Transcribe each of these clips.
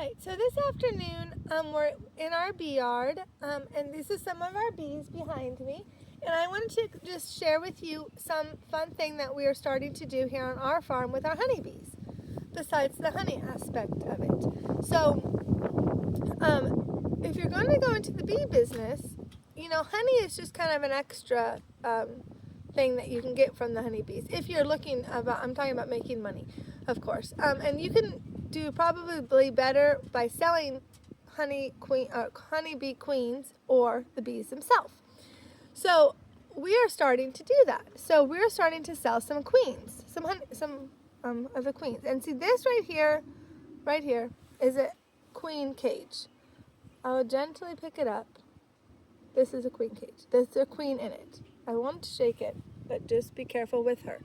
Alright, so this afternoon we're in our bee yard, and this is some of our bees behind me, and I wanted to just share with you some fun thing that we are starting to do here on our farm with our honeybees, besides the honey aspect of it. So if you're going to go into the bee business, you know, honey is just kind of an extra thing that you can get from the honeybees. If you're looking about, I'm talking about making money, of course, and you can do probably better by selling honeybee queens or the bees themselves. So we are starting to do that. So we're starting to sell some queens, some of the queens. And see this right here is a queen cage. I will gently pick it up. This is a queen cage. There's a queen in it. I won't shake it, but just be careful with her.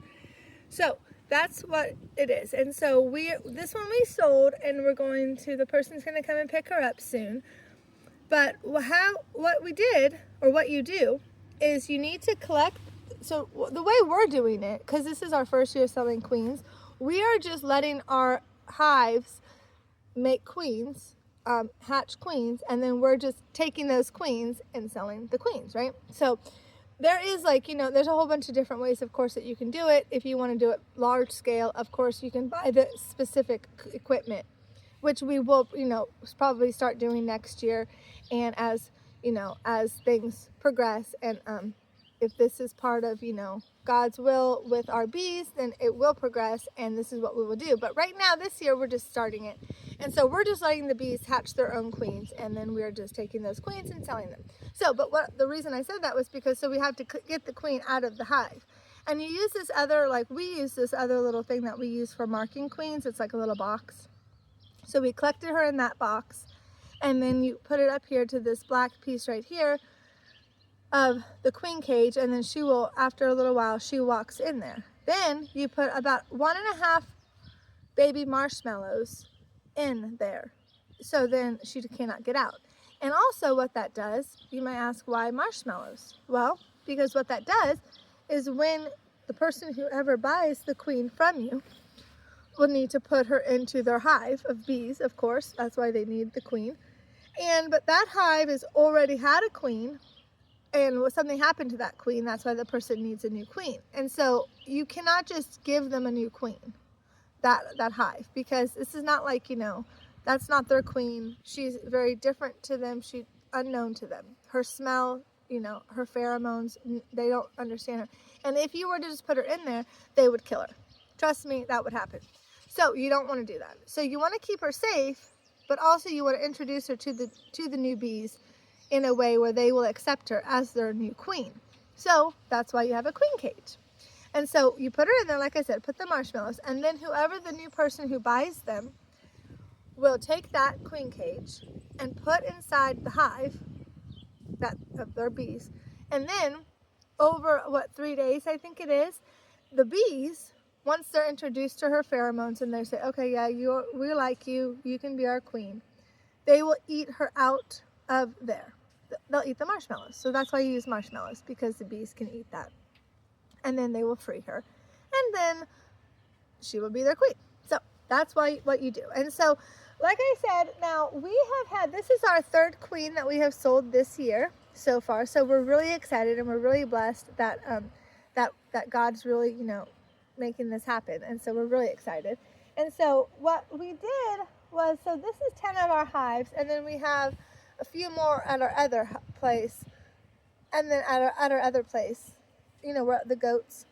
So that's what it is. And so this one we sold, and the person's going to come and pick her up soon. But what we did, or what you do, is you need to collect. So the way we're doing it, because this is our first year selling queens, we are just letting our hives make queens, hatch queens, and then we're just taking those queens and selling the queens, right? So there is, like, you know, there's a whole bunch of different ways, of course, that you can do it. If you want to do it large scale, of course, you can buy the specific equipment, which we will, you know, probably start doing next year. And as, you know, as things progress, and if this is part of, you know, God's will with our bees, then it will progress, and this is what we will do. But right now, this year, we're just starting it. And so we're just letting the bees hatch their own queens, and then we're just taking those queens and selling them. So, but the reason I said that was because, so we have to get the queen out of the hive. And you use this other, like we use this other little thing that we use for marking queens. It's like a little box. So we collected her in that box, and then you put it up here to this black piece right here of the queen cage, and then she will, after a little while, she walks in there. Then you put about 1.5 baby marshmallows in there, so then she cannot get out. And also what that does, you might ask, why marshmallows? Well, because what that does is when the person who ever buys the queen from you will need to put her into their hive of bees, of course, that's why they need the queen. But that hive has already had a queen, and something happened to that queen, that's why the person needs a new queen. And so you cannot just give them a new queen, that hive, because this is not like, you know, that's not their queen. She's very different to them. She's unknown to them. Her smell, you know, her pheromones, they don't understand her. And if you were to just put her in there, they would kill her. Trust me, that would happen. So you don't want to do that. So you want to keep her safe, but also you want to introduce her to the new bees in a way where they will accept her as their new queen. So that's why you have a queen cage. And so you put her in there, like I said, put the marshmallows, and then whoever the new person who buys them will take that queen cage and put inside the hive of their bees. And then over, 3 days, I think it is, the bees, once they're introduced to her pheromones and they say, okay, yeah, we like you, you can be our queen, they will eat her out of there. They'll eat the marshmallows. So that's why you use marshmallows, because the bees can eat that. And then they will free her. And then she will be their queen. So that's what you do. And so, like I said, now we have had, this is our 3rd queen that we have sold this year so far. So we're really excited, and we're really blessed that that God's really, you know, making this happen. And so we're really excited. And so what we did was, so this is 10 of our hives, and then we have a few more at our other place, and then at our other place, you know, where the goats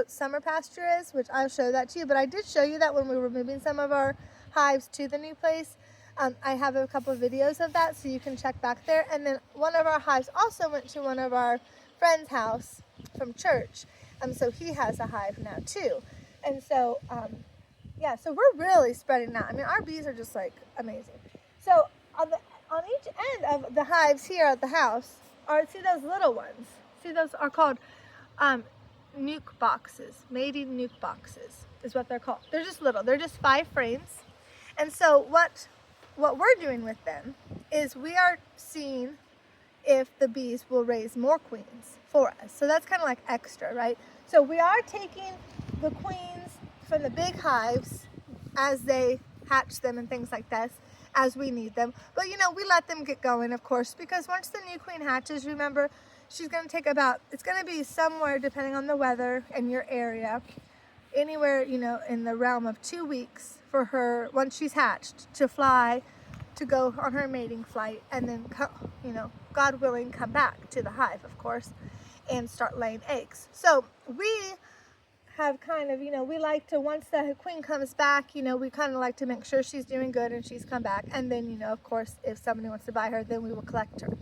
summer pasture is, which I'll show that to you. But I did show you that when we were moving some of our hives to the new place. I have a couple of videos of that, so you can check back there. And then one of our hives also went to one of our friend's house from church, so he has a hive now too. And so yeah, so we're really spreading out. I mean, our bees are just like amazing. So on each end of the hives here at the house see those little ones. See, those are called nuke boxes. Mating nuke boxes is what they're called. They're just little. They're just 5 frames. And so what we're doing with them is we are seeing if the bees will raise more queens for us. So that's kind of like extra, right? So we are taking the queens from the big hives as they hatch them and things like this as we need them. But you know, we let them get going, of course, because once the new queen hatches, remember, she's going to take about, it's going to be somewhere, depending on the weather and your area, anywhere, you know, in the realm of 2 weeks for her, once she's hatched, to fly, to go on her mating flight, and then, you know, God willing, come back to the hive, of course, and start laying eggs. So we have kind of, you know, we like to, once the queen comes back, you know, we kind of like to make sure she's doing good and she's come back. And then, you know, of course, if somebody wants to buy her, then we will collect her.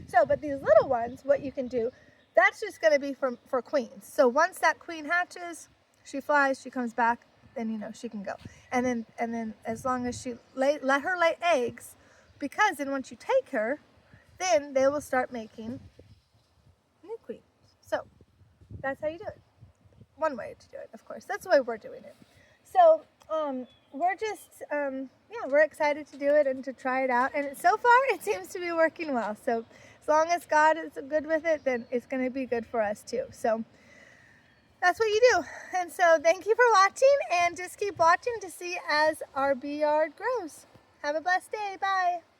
So, but these little ones, what you can do, that's just going to be for queens. So once that queen hatches, she flies, she comes back, then, you know, she can go. And then as long as she let her lay eggs, because then once you take her, then they will start making new queens. So that's how you do it. One way to do it, of course. That's the way we're doing it. So we're just, yeah, we're excited to do it and to try it out. And so far, it seems to be working well. So as long as God is good with it, then it's going to be good for us too. So that's what you do. And so thank you for watching, and just keep watching to see as our bee yard grows. Have a blessed day. Bye.